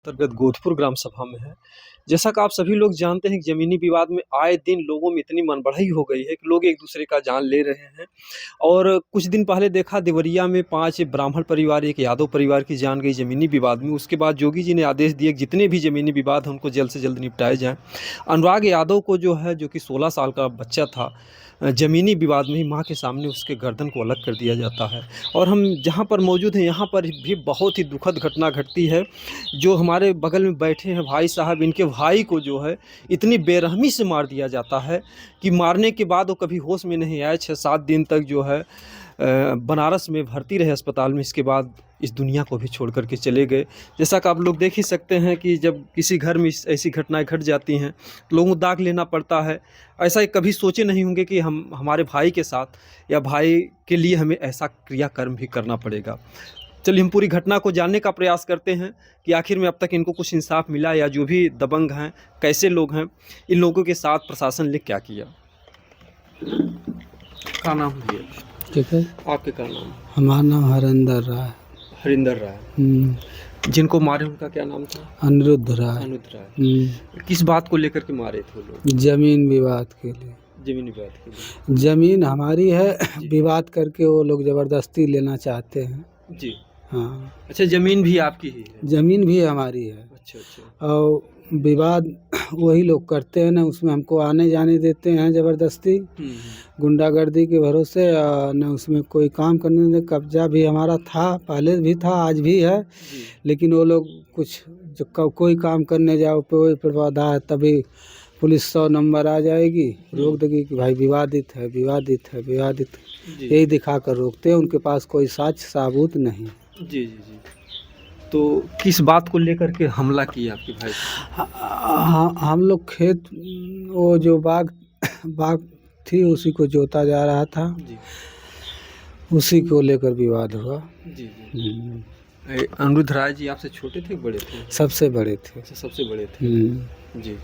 अंतर्गत गोधपुर ग्राम सभा में है। जैसा कि आप सभी लोग जानते हैं कि ज़मीनी विवाद में आए दिन लोगों में इतनी मनबड़ाई हो गई है कि लोग एक-दूसरे का जान ले रहे हैं। और कुछ दिन पहले देखा देवरिया में 5 ब्राह्मण परिवार, एक यादव परिवार की जान गई ज़मीनी विवाद में। उसके बाद योगी जी ने आदेश दिए कि जितने भी ज़मीनी विवाद हैं उनको जल्द से जल्द निपटाए जाएँ। अनुराग यादव को जो है, जो कि 16 साल का बच्चा था, ज़मीनी विवाद में ही माँ के सामने उसके गर्दन को अलग कर दिया जाता है। और हम जहाँ पर मौजूद हैं यहाँ पर भी बहुत ही दुखद घटना घटती है। जो हमारे बगल में बैठे हैं भाई साहब, इनके भाई को जो है इतनी बेरहमी से मार दिया जाता है कि मारने के बाद वो कभी होश में नहीं आए। 6-7 दिन तक जो है बनारस में भर्ती रहे अस्पताल में। इसके बाद इस दुनिया को भी छोड़ कर के चले गए। जैसा कि आप लोग देख ही सकते हैं कि जब किसी घर में ऐसी घटनाएं घट जाती हैं तो लोगों को दाग लेना पड़ता है। ऐसा कभी सोचे नहीं होंगे कि हम हमारे भाई के साथ या भाई के लिए हमें ऐसा क्रियाकर्म भी करना पड़ेगा। चलिए हम पूरी घटना को जानने का प्रयास करते हैं कि आखिर में अब तक इनको कुछ इंसाफ मिला या जो भी दबंग हैं, कैसे लोग हैं, इन लोगों के साथ प्रशासन ने क्या किया। क्या नाम है ये? ठीक है। आपके क्या नाम है? हमारा नाम हरिंदर राय। हरिंदर राय। जिनको मारे उनका क्या नाम था? अनिरुद्ध राय। अनिरुद्ध राय। किस बात को लेकर के मारे थे वो लोग? जमीन विवाद के लिए। जमीन विवाद के लिए। जमीन हमारी है, विवाद करके वो लोग जबरदस्ती लेना चाहते हैं जी। हाँ। अच्छा, जमीन भी आपकी ही है? जमीन भी हमारी है। अच्छा। और विवाद वही लोग करते हैं ना, उसमें हमको आने जाने देते हैं जबरदस्ती, गुंडागर्दी के भरोसे, न उसमें कोई काम करने देते। कब्जा भी हमारा था, पहले भी था, आज भी है। लेकिन वो लोग कुछ जो कोई काम करने जाओ पे बाधा है, तभी पुलिस 100 नंबर आ जाएगी, रोक देगी कि भाई विवादित है, विवादित है, विवादित है। यही दिखा कर रोकते हैं। उनके पास कोई साक्ष्य सबूत नहीं। जी। तो किस बात को लेकर के हमला किया आपके भाई? हम लोग खेत, वो जो बाग थी उसी को जोता जा रहा था जी। उसी को लेकर विवाद हुआ। जी। अनिरुद्ध राय जी आपसे छोटे थे, बड़े थे? सबसे बड़े थे। अच्छा, सबसे बड़े थे। जी।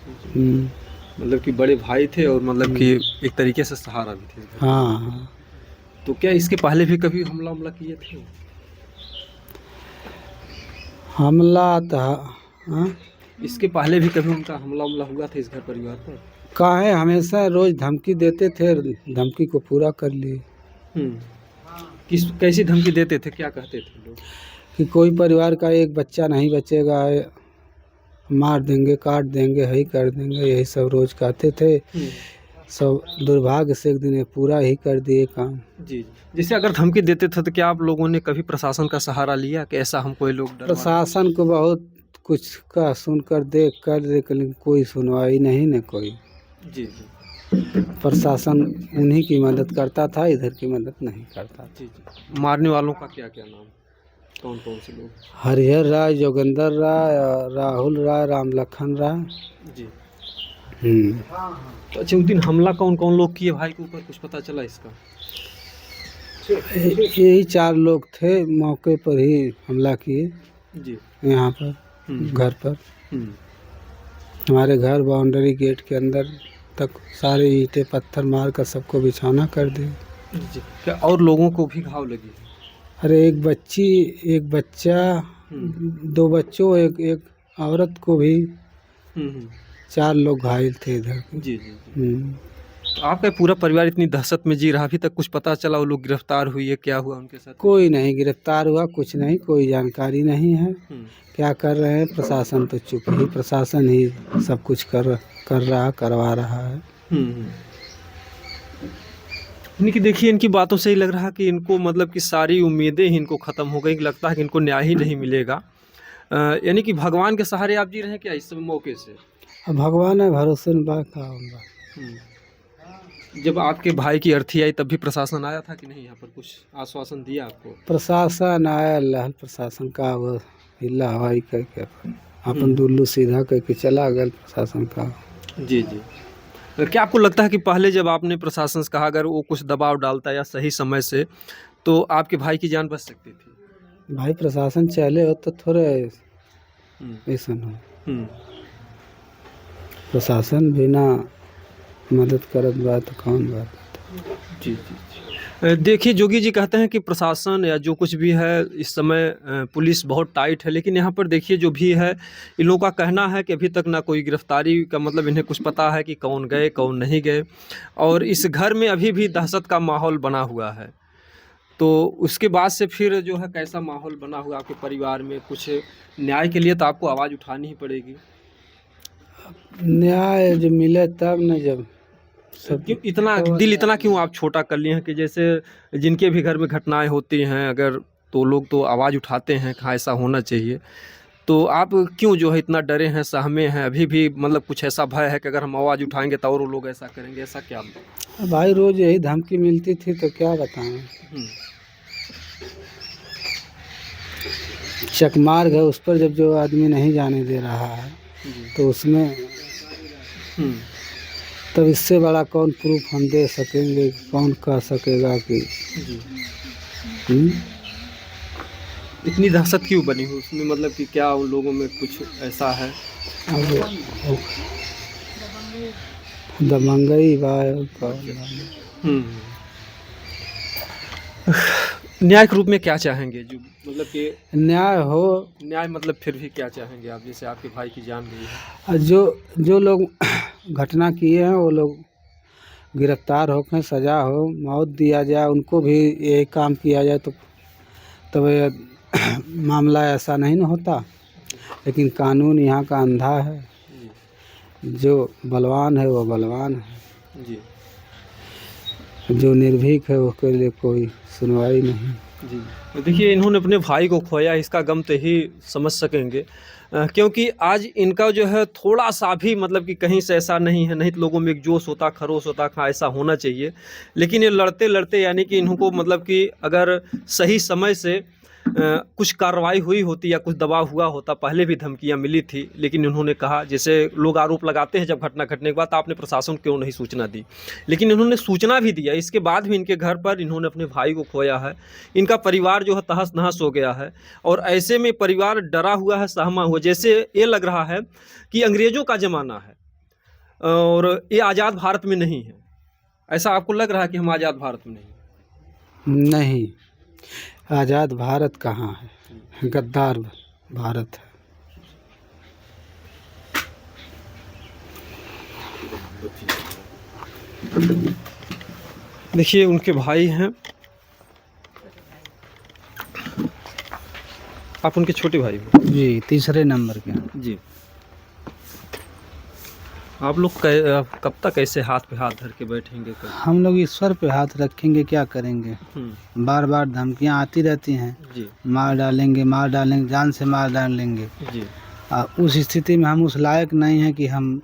मतलब कि बड़े भाई थे और मतलब कि एक तरीके से सहारा भी थे। हाँ। तो क्या इसके पहले भी कभी हमला किए थे? हमला था। हाँ? इसके पहले भी कभी उनका हमला हुआ था इस घर परिवार पर? काहे, हमेशा रोज धमकी देते थे, धमकी को पूरा कर लिए। कैसी धमकी देते थे, क्या कहते थे लोग? कि कोई परिवार का एक बच्चा नहीं बचेगा, मार देंगे, काट देंगे, यही कर देंगे, यही सब रोज कहते थे। सब दुर्भाग्य से एक दिन ये पूरा ही कर दिए काम। जी। जैसे अगर धमकी देते थे तो क्या आप लोगों ने कभी प्रशासन का सहारा लिया कि ऐसा हम कोई लोग? प्रशासन को बहुत कुछ का सुनकर देख कर, लेकिन कोई सुनवाई नहीं न कोई। जी। प्रशासन उन्हीं की मदद करता था, इधर की मदद नहीं करता। जी। मारने वालों का क्या नाम, कौन से लोग? हरिहर राय, जोगेंद्र राय, राहुल राय, राम लखन राय। जी। तो अच्छा, उस दिन हमला कौन लोग किए भाई के ऊपर, कुछ पता चला इसका? यही 4 लोग थे, मौके पर ही हमला किए। जी। यहाँ पर घर पर, हमारे घर बाउंड्री गेट के अंदर तक सारे ईंटें पत्थर मार कर सबको बिछौना कर दिए। जी। क्या और लोगों को भी घाव लगी? अरे एक बच्ची, एक बच्चा, 2 बच्चों, एक औरत को भी, 4 लोग घायल थे इधर। जी। तो आपका पूरा परिवार इतनी दहशत में जी रहा, अभी तक कुछ पता चला वो लोग गिरफ्तार हुई है, क्या हुआ उनके साथ? कोई नहीं गिरफ्तार हुआ, कुछ नहीं, कोई जानकारी नहीं है। क्या कर रहे हैं प्रशासन, तो चुप ही, प्रशासन ही सब कुछ करवा रहा है। इनकी देखिए, इनकी बातों से ही लग रहा कि इनको मतलब कि सारी उम्मीदें ही इनको ख़त्म हो गई। लगता है कि इनको न्याय ही नहीं मिलेगा। यानी कि भगवान के सहारे आप जी रहे हैं क्या इस मौके से? भगवान है, भरोसे में बात होगा। जब आपके भाई की अर्थी आई तब भी प्रशासन आया था कि नहीं? यहाँ पर कुछ आश्वासन दिया आपको? प्रशासन आया, अल्लाह प्रशासन का वो हिला हवाई करके अपन दुल्लू सीधा करके चला गया प्रशासन का। जी। क्या आपको लगता है कि पहले जब आपने प्रशासन से कहा अगर वो कुछ दबाव डालता या सही समय से, तो आपके भाई की जान बच सकती थी? भाई प्रशासन चले हो तो थोड़े ऐसा हो, प्रशासन बिना मदद करत बात कौन बात। जी। देखिए जोगी जी कहते हैं कि प्रशासन या जो कुछ भी है इस समय पुलिस बहुत टाइट है, लेकिन यहाँ पर देखिए जो भी है इन लोगों का कहना है कि अभी तक ना कोई गिरफ्तारी का मतलब इन्हें कुछ पता है कि कौन गए कौन नहीं गए, और इस घर में अभी भी दहशत का माहौल बना हुआ है। तो उसके बाद से फिर जो है कैसा माहौल बना हुआ आपके परिवार में? कुछ न्याय के लिए तो आपको आवाज़ उठानी ही पड़ेगी। न्याय जो मिले तब न, जब सब क्यों इतना दिल इतना क्यों आप छोटा कर लिए हैं कि जैसे जिनके भी घर में घटनाएं होती हैं अगर तो लोग तो आवाज़ उठाते हैं कि हाँ ऐसा होना चाहिए, तो आप क्यों जो है इतना डरे हैं, सहमे हैं अभी भी? मतलब कुछ ऐसा भय है कि अगर हम आवाज़ उठाएंगे तो और वो लोग ऐसा करेंगे, ऐसा क्या? भाई रोज यही धमकी मिलती थी तो क्या बताएं। हम्म, चकमार्ग है, उस पर जब जो आदमी नहीं जाने दे रहा है जी, तो उसमें हम्म, तब इससे बड़ा कौन प्रूफ हम दे सकेंगे, कौन कह सकेगा कि जी। हम्म? इतनी दहशत क्यों बनी हुई उसमें? मतलब कि क्या उन लोगों में कुछ ऐसा है? अब दबंगई बा हम्म। न्याय के रूप में क्या चाहेंगे? जो मतलब कि न्याय हो। न्याय मतलब फिर भी क्या चाहेंगे आप? जैसे आपके भाई की जान गई है। और जो जो लोग घटना किए हैं वो लोग गिरफ्तार होकर सजा हो, मौत दिया जाए, उनको भी यही काम किया जाए तो तब ये मामला ऐसा नहीं न होता। लेकिन कानून यहाँ का अंधा है, जी, जो बलवान है वो बलवान है, जी, जो निर्भीक है उसके लिए कोई सुनवाई नहीं। जी। तो देखिए इन्होंने अपने भाई को खोया, इसका गम तो ही समझ सकेंगे, क्योंकि आज इनका जो है थोड़ा सा भी मतलब कि कहीं से ऐसा नहीं है, नहीं तो लोगों में एक जोश होता, खरोश होता, हाँ ऐसा होना चाहिए। लेकिन ये लड़ते लड़ते यानी कि इनको मतलब कि अगर सही समय से कुछ कार्रवाई हुई होती या कुछ दबाव हुआ होता, पहले भी धमकियां मिली थी, लेकिन इन्होंने कहा, जैसे लोग आरोप लगाते हैं जब घटना घटने के बाद आपने प्रशासन क्यों नहीं सूचना दी, लेकिन इन्होंने सूचना भी दिया। इसके बाद भी इनके घर पर इन्होंने अपने भाई को खोया है, इनका परिवार जो है तहस नहस हो गया है, और ऐसे में परिवार डरा हुआ है, सहमा हुआ, जैसे ये लग रहा है कि अंग्रेज़ों का ज़माना है और ये आज़ाद भारत में नहीं है। ऐसा आपको लग रहा है कि हम आज़ाद भारत में नहीं? नहीं, आज़ाद भारत कहाँ है, गद्दार भारत है। देखिए उनके भाई हैं, आप उनके छोटे भाई हो? जी, तीसरे नंबर के। जी। आप लोग कब तक ऐसे हाथ पे हाथ धर के बैठेंगे? कब? हम लोग ईश्वर पे हाथ रखेंगे, क्या करेंगे। बार बार धमकियां आती रहती हैं, जी, मार डालेंगे, मार डालेंगे, जान से मार डालेंगे। जी, उस स्थिति में हम उस लायक नहीं हैं कि हम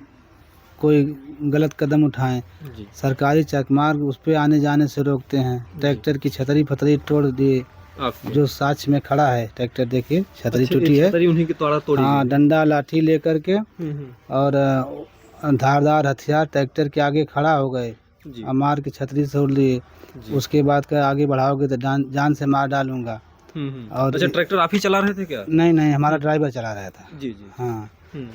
कोई गलत कदम उठाएं। जी, सरकारी चकमार्ग उस पे आने जाने से रोकते हैं, ट्रैक्टर की छतरी फतरी तोड़ दिए, आपके जो साथ में खड़ा है ट्रैक्टर, देखिए छतरी अच्छा, टूटी है। छतरी उन्हीं की तोड़ा तोड़ी हाँ, गई। डंडा लाठी लेकर के हम्म, और धारदार हथियार ट्रैक्टर के आगे खड़ा हो गए जी, और मार के छतरी तोड़ लिए। जी, उसके बाद का आगे बढ़ाओगे तो जान से मार डालूंगा। और अच्छा, ट्रैक्टर आप ही चला रहे थे क्या? नहीं नहीं, हमारा ड्राइवर चला रहा था। जी, जी, हाँ, हम्म,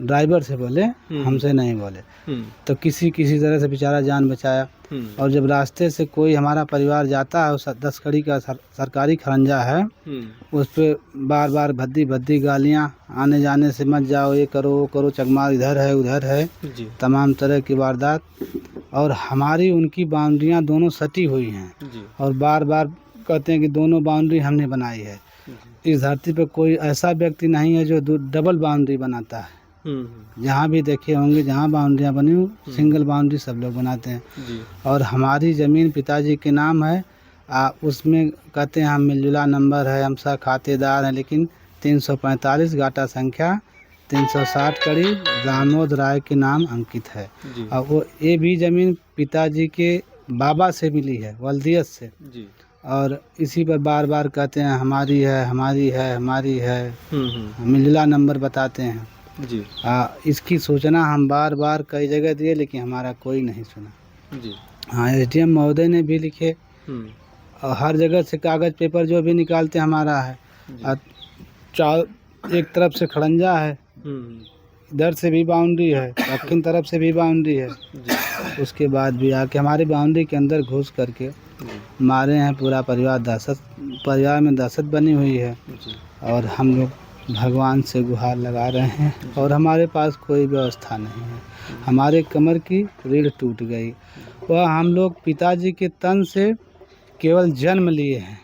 ड्राइवर से बोले, हमसे नहीं बोले। हम्म, तो किसी तरह से बेचारा जान बचाया। और जब रास्ते से कोई हमारा परिवार जाता है, उस 10 कड़ी का सरकारी खरंजा है, उस पर बार बार भद्दी भद्दी गालियाँ, आने जाने से मत जाओ, ये करो वो करो, चकमार इधर है उधर है, जी, तमाम तरह की वारदात। और हमारी उनकी बाउंड्रियाँ दोनों सटी हुई हैं, जी, और बार बार कहते हैं कि दोनों बाउंड्री हमने बनाई है। इस धरती पर कोई ऐसा व्यक्ति नहीं है जो डबल बाउंड्री बनाता है। जहाँ भी देखे होंगे, जहाँ बाउंड्रियाँ बनी हो, सिंगल बाउंड्री सब लोग बनाते हैं। जी, और हमारी ज़मीन पिताजी के नाम है, उसमें कहते हैं हम मिलजुला नंबर है, हम सब खातेदार हैं, लेकिन 345 गाटा संख्या 360 कड़ी दामोद राय के नाम अंकित है। जी, और वो ये भी ज़मीन पिताजी के बाबा से मिली है, वल्दियत से। जी, और इसी पर बार बार कहते हैं हमारी है हमारी है हमारी है, मिलजुला नंबर बताते हैं। जी, इसकी सूचना हम बार बार कई जगह दिए, लेकिन हमारा कोई नहीं सुना। जी, हाँ, SDM महोदय ने भी लिखे, और हर जगह से कागज़ पेपर जो भी निकालते हमारा है। और एक तरफ से खड़ंजा है, इधर से भी बाउंड्री है, दक्षिण तरफ से भी बाउंड्री है। जी, उसके बाद भी आके हमारी बाउंड्री के अंदर घुस करके मारे हैं, पूरा परिवार में दहशत बनी हुई है। और हम लोग भगवान से गुहार लगा रहे हैं और हमारे पास कोई व्यवस्था नहीं है। हमारे कमर की रीढ़ टूट गई। वह हम लोग पिताजी के तन से केवल जन्म लिए हैं,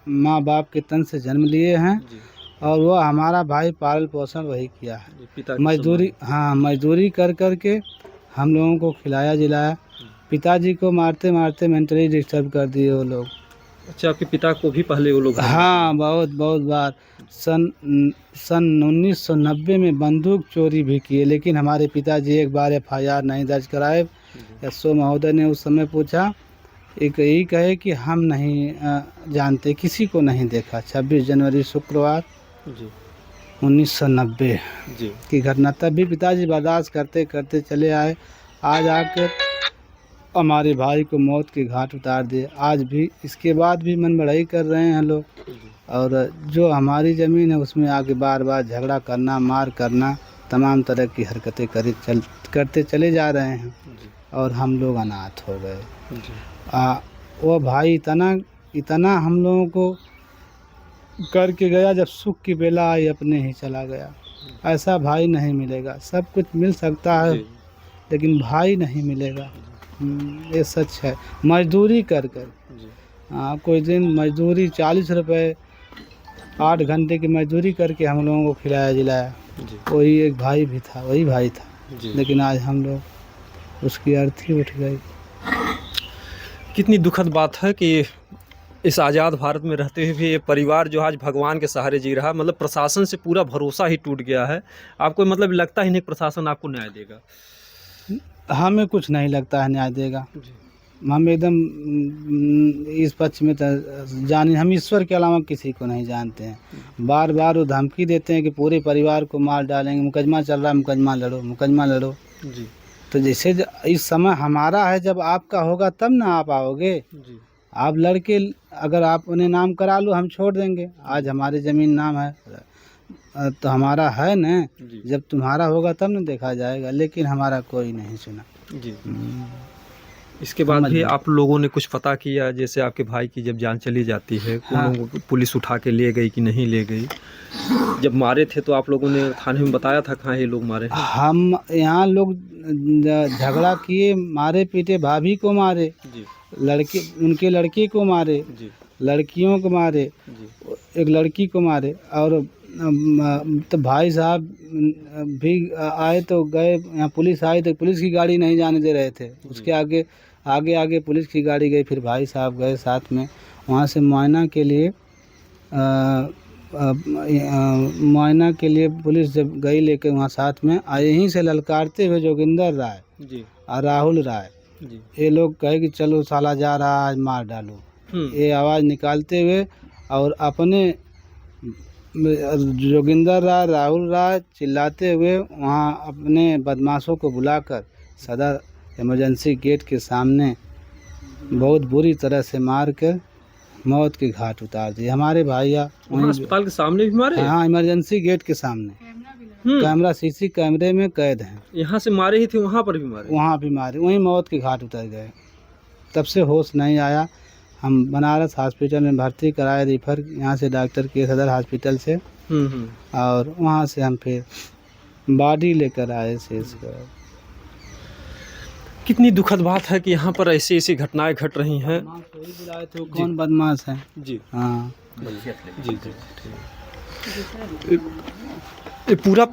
माँ बाप के तन से जन्म लिए हैं और वह हमारा भाई पालन पोषण वही किया है। मजदूरी कर के हम लोगों को खिलाया जिलाया। पिताजी को मारते मारते मेंटली डिस्टर्ब कर दिए वो लोग। अच्छा, आपके पिता को भी पहले वो लोग? हाँ, बहुत बार। सन 1990 में बंदूक चोरी भी किए, लेकिन हमारे पिताजी एक बार FIR नहीं दर्ज कराए। SO महोदय ने उस समय पूछा, एक यही कहे कि हम नहीं जानते, किसी को नहीं देखा। 26 जनवरी शुक्रवार 1990 की घटना। तब भी पिताजी बर्दाश्त करते करते चले आए। आज आकर हमारे भाई को मौत के घाट उतार दिए। आज भी इसके बाद भी मन बढ़ाई कर रहे हैं लोग, और जो हमारी ज़मीन है उसमें आके बार बार झगड़ा करना, मार करना, तमाम तरह की हरकतें करते चले जा रहे हैं और हम लोग अनाथ हो गए। वो भाई इतना हम लोगों को करके गया, जब सुख की बेला आई अपने ही चला गया। ऐसा भाई नहीं मिलेगा। सब कुछ मिल सकता है लेकिन भाई नहीं मिलेगा, ये सच है। मजदूरी कर कोई दिन मजदूरी 40 रुपये 8 घंटे की मजदूरी करके हम लोगों को खिलाया जिलाया। वही एक भाई भी था, वही भाई था, लेकिन आज हम लोग उसकी अर्थी उठ गई। कितनी दुखद बात है कि इस आज़ाद भारत में रहते हुए भी ये परिवार जो आज भगवान के सहारे जी रहा, मतलब प्रशासन से पूरा भरोसा ही टूट गया है। आपको मतलब लगता ही नहीं प्रशासन आपको न्याय देगा? हमें कुछ नहीं लगता है न्याय देगा। हम एकदम इस पक्ष में जाने, हम ईश्वर के अलावा किसी को नहीं जानते हैं। बार बार वो धमकी देते हैं कि पूरे परिवार को मार डालेंगे, मुकदमा चल रहा है, मुकदमा लड़ो। तो जैसे इस समय हमारा है, जब आपका होगा तब ना आप आओगे। आप लड़के अगर आप उन्हें नाम करा लो, हम छोड़ देंगे। आज हमारी ज़मीन नाम है तो हमारा है न, जब तुम्हारा होगा तब न देखा जाएगा, लेकिन हमारा कोई नहीं सुना। इसके बाद भी आप लोगों ने कुछ पता किया? जैसे आपके भाई की जब जान चली जाती है, पुलिस उठा के ले गई कि नहीं ले गई? जब मारे थे तो आप लोगों ने थाने में बताया था कहाँ ये लोग मारे? हम यहाँ लोग झगड़ा किए, मारे पीटे, भाभी को मारे, उनके लड़के को मारे, लड़कियों को मारे, एक लड़की को मारे। और तो भाई साहब भी आए तो गए, यहाँ पुलिस आई तो पुलिस की गाड़ी नहीं जाने दे रहे थे। उसके आगे पुलिस की गाड़ी गई, फिर भाई साहब गए साथ में। वहाँ से मुआयना के लिए पुलिस जब गई लेके वहाँ साथ में, यहीं से ललकारते हुए जोगिंदर राय और राहुल राय, ये लोग कहे कि चलो साला जा रहा आज मार डालो, ये आवाज़ निकालते हुए और अपने जोगिंदर राय, राहुल राय चिल्लाते हुए वहाँ अपने बदमाशों को बुलाकर सदर इमरजेंसी गेट के सामने बहुत बुरी तरह से मार कर मौत के घाट उतार दिए। हमारे भैया अस्पताल के सामने भी मारे? हाँ, इमरजेंसी गेट के सामने कैमरा CC कैमरे में कैद हैं। यहाँ से मारे ही थे, वहाँ पर भी मारे? वहाँ भी मारे, वहीं मौत के घाट उतर गए। तब से होश नहीं आया। हम बनारस हॉस्पिटल में भर्ती कराए, रिफ़र यहाँ से डॉक्टर के सदर हॉस्पिटल से, और वहाँ से हम फिर बॉडी लेकर आए शेष कर। कितनी दुखद बात है कि यहाँ पर ऐसी घटनाएं घट रही हैं। बुलाए थे, कौन बदमाश है? हाँ, ये पूरा